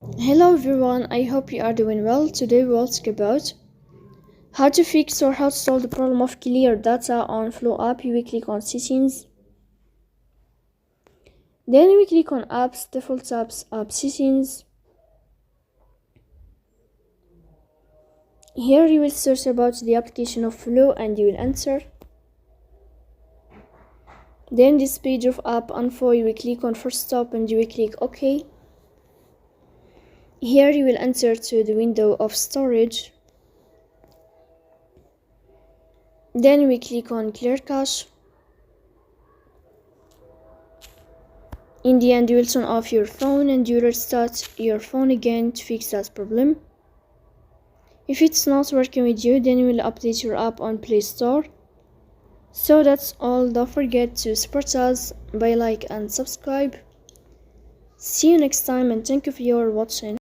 Hello everyone, I hope you are doing well. Today we'll talk about how to fix or how to solve the problem of clear data on Flow app. You will click on settings, then we click on apps, default apps, app settings. Here you will search about the application of Flow and you will enter. Then this page of app info, you will click on first stop and you will click OK. Here you will enter to the window of storage. Then we click on clear cache. In the end, you will turn off your phone and you will restart your phone again to fix that problem. If it's not working with you, then you will update your app on Play Store. So that's all. Don't forget to support us by like and subscribe. See you next time and thank you for your watching.